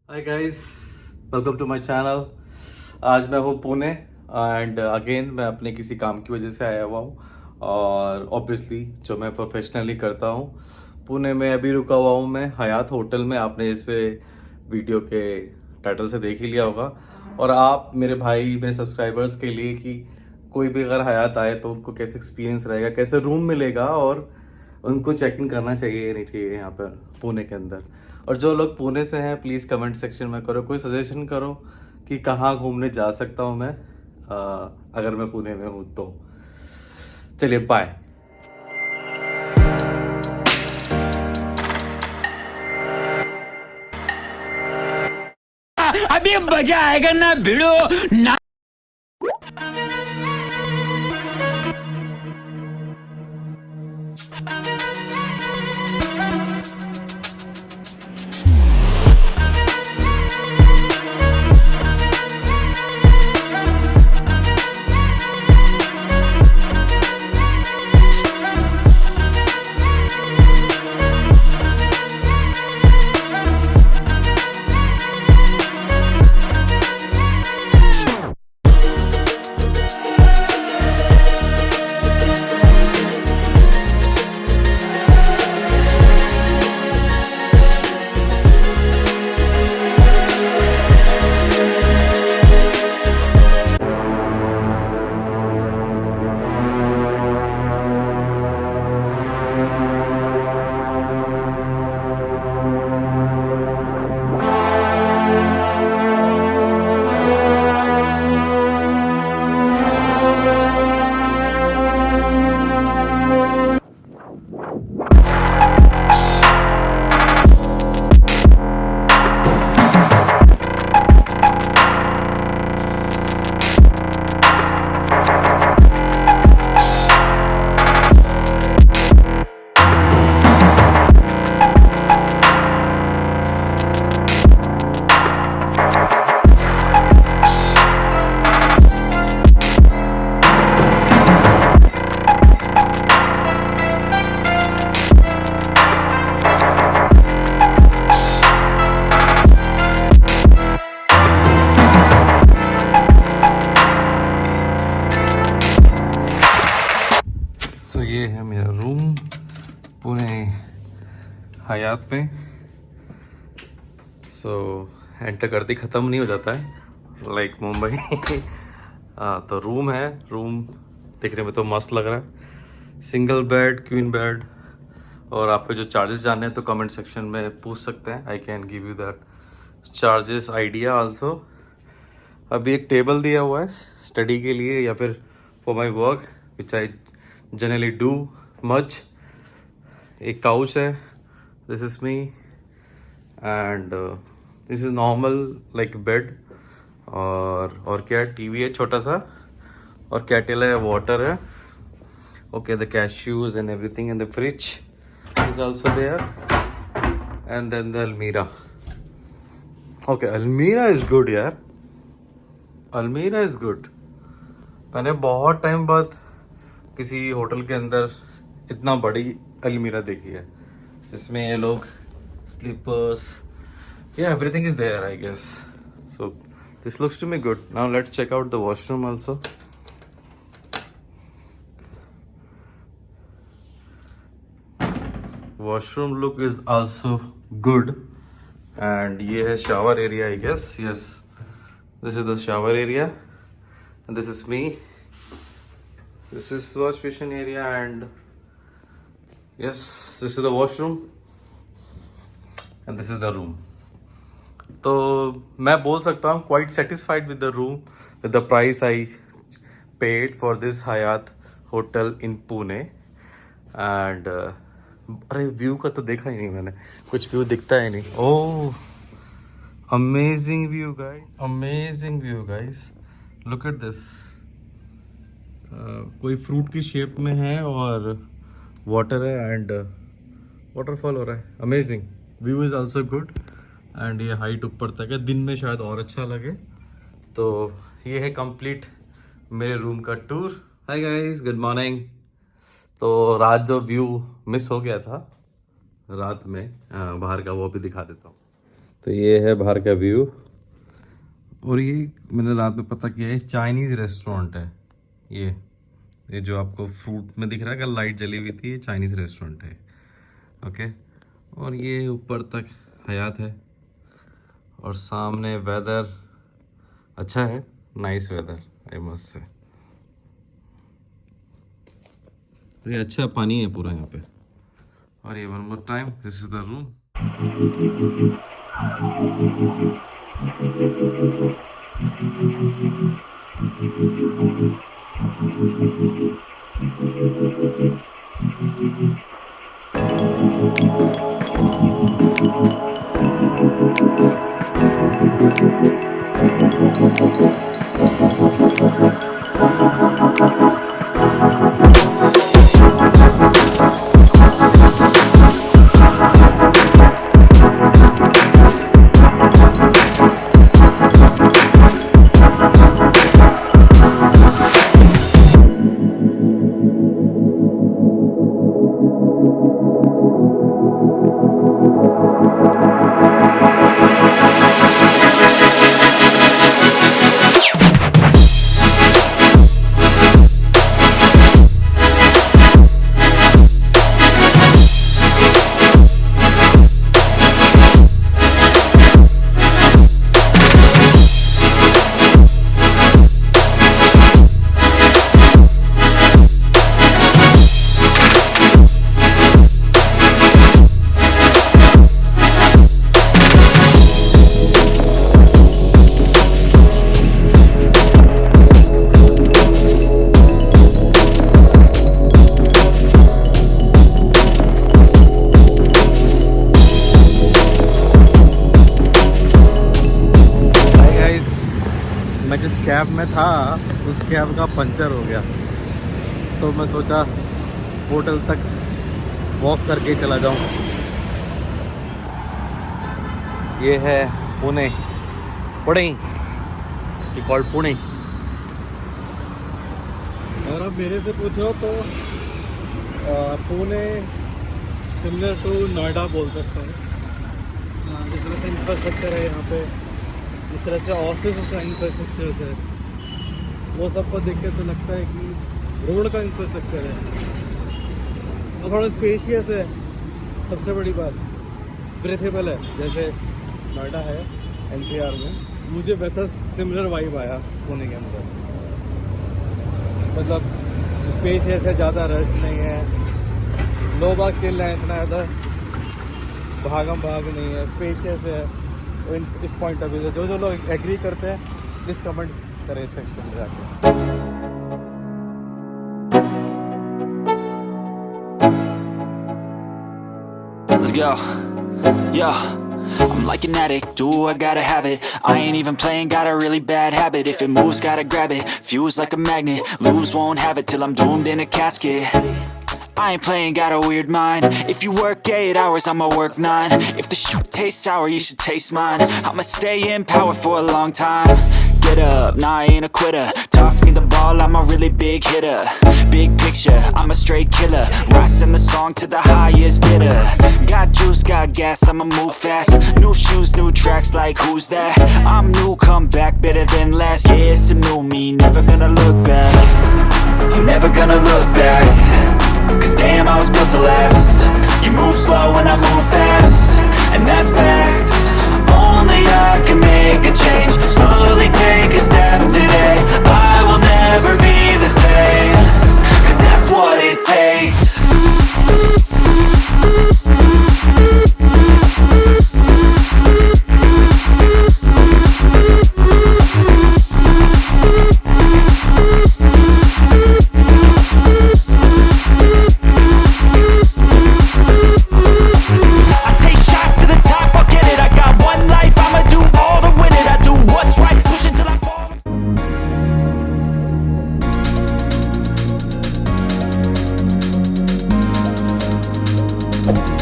Hi guys, welcome to my channel. आज मैं हूँ पुणे एंड अगेन मैं अपने किसी काम की वजह से आया हुआ हूँ और ऑब्वियसली जो मैं प्रोफेशनली करता हूँ पुणे में अभी रुका हुआ हूँ मैं हयात होटल में। आपने इसे वीडियो के टाइटल से देख ही लिया होगा। और आप मेरे भाई मेरे सब्सक्राइबर्स के लिए कि कोई भी अगर हयात आए तो उनको कैसे एक्सपीरियंस रहेगा, कैसे रूम मिलेगा और उनको चेक इन करना चाहिए या नहीं चाहिए यहाँ पर पुणे के अंदर। और जो लोग पुणे से हैं प्लीज़ कमेंट सेक्शन में करो, कोई सजेशन करो कि कहाँ घूमने जा सकता हूँ मैं अगर मैं पुणे में हूँ तो। चलिए बाय। अभी मजा आएगा ना भिड़ो ना। सो ये है मेरा रूम पुणे हयात में। सो एंटर करते ही ख़त्म नहीं हो जाता है लाइक मुंबई। तो रूम है, रूम देखने में तो मस्त लग रहा है। Single bed, queen bed. और आपको जो चार्जेस जानने हैं तो कमेंट सेक्शन में पूछ सकते हैं। I can give you that charges idea also. अभी एक टेबल दिया हुआ है स्टडी के लिए या फिर for my work which I generally do much. एक काउच है, this is me and this is normal like bed. और क्या है, टीवी है छोटा सा और कैटल है, वाटर है। Okay, the cashews and everything in the fridge is also there, and then the almirah. Okay, almirah is good यार, almirah is good। मैंने बहुत टाइम बाद किसी होटल के अंदर इतना बड़ी अलमीरा देखी है जिसमें ये लोग स्लीपर्स या everything is there I guess. So this looks to me good. Now let's check out the washroom also. Washroom look is also good and ये है shower area I guess. Yes, this is the shower area and this is me. This is wash basin area and yes, this is the washroom and this is the room. तो मैं बोल सकता हूँ quite satisfied with the room, with the price I paid for this Hyatt hotel in Pune and अरे view का तो देखा ही नहीं मैंने, कुछ व्यू दिखता ही नहीं। Oh, amazing view guys, amazing view guys, look at this. कोई फ्रूट की शेप में है और वाटर है एंड वाटरफॉल हो रहा है। Amazing view is also good and ये हाइट ऊपर तक है, दिन में शायद और अच्छा लगे। तो ये है कंप्लीट मेरे रूम का tour. Hi guys, good morning. तो रात जो व्यू मिस हो गया था रात में बाहर का, वो भी दिखा देता हूँ। तो ये है बाहर का व्यू। और ये मैंने रात में पता किया है चाइनीज़ रेस्टोरेंट है। ये जो आपको फ्रूट में दिख रहा है कि लाइट जली हुई थी, ये चाइनीज़ रेस्टोरेंट है। ओके, और ये ऊपर तक हयात है और सामने वेदर अच्छा है, nice whether I must say. ये अच्छा पानी है पूरा यहाँ पे। और ये one more time, this is the room. मैं जिस कैब में था उस कैब का पंचर हो गया, तो मैं सोचा होटल तक वॉक करके चला जाऊं। ये है पुणे, कॉल्ड पुणे। अगर आप मेरे से पूछो तो पुणे सिमिलर टू नोएडा बोल सकते हैं। जिस तरह से इंफ्रास्ट्रक्चर है यहाँ पे, जिस तरह से ऑफिस का इंफ्रास्ट्रक्चर है, वो सबको देख के तो लगता है कि रोड का इंफ्रास्ट्रक्चर है और थोड़ा स्पेशियस है। सबसे बड़ी बात ब्रेथेबल है, जैसे नोएडा है एनसीआर में, मुझे वैसा सिमिलर वाइब आया पुणे के अंदर। मतलब स्पेशियस है, ज़्यादा रश नहीं है, लोग बाग चिल रहे हैं, इतना ज़्यादा भागम भाग नहीं है, स्पेशियस है। इस पॉइंट ऑफ व्यू से जो लोग एग्री करते हैं प्लीज़ कमेंट करें सेक्शन में जाके। Let's go. Yo, I'm like an addict, do I gotta have it. I ain't even playing, got a really bad habit. If it moves, gotta grab it, fuse like a magnet. Lose, won't have it till I'm doomed in a casket. I ain't playing, got a weird mind. If you work 8 hours, I'ma work 9. If the shit tastes sour, you should taste mine. I'ma stay in power for a long time. Get up, nah, I ain't a quitter. Toss me the ball, I'm a really big hitter. Big picture, I'm a straight killer. Rising the song to the highest bidder. Got juice, got gas, I'ma move fast. New shoes, new tracks, like who's that? I'm new, come back, better than last. Yeah, it's a new me, never gonna look back. I'm never gonna look back. Cause damn, I was built to last. You move slow and I move fast, and that's facts. Only I can make a change. Slowly take a step today. I will never be the same. Cause that's what it takes. You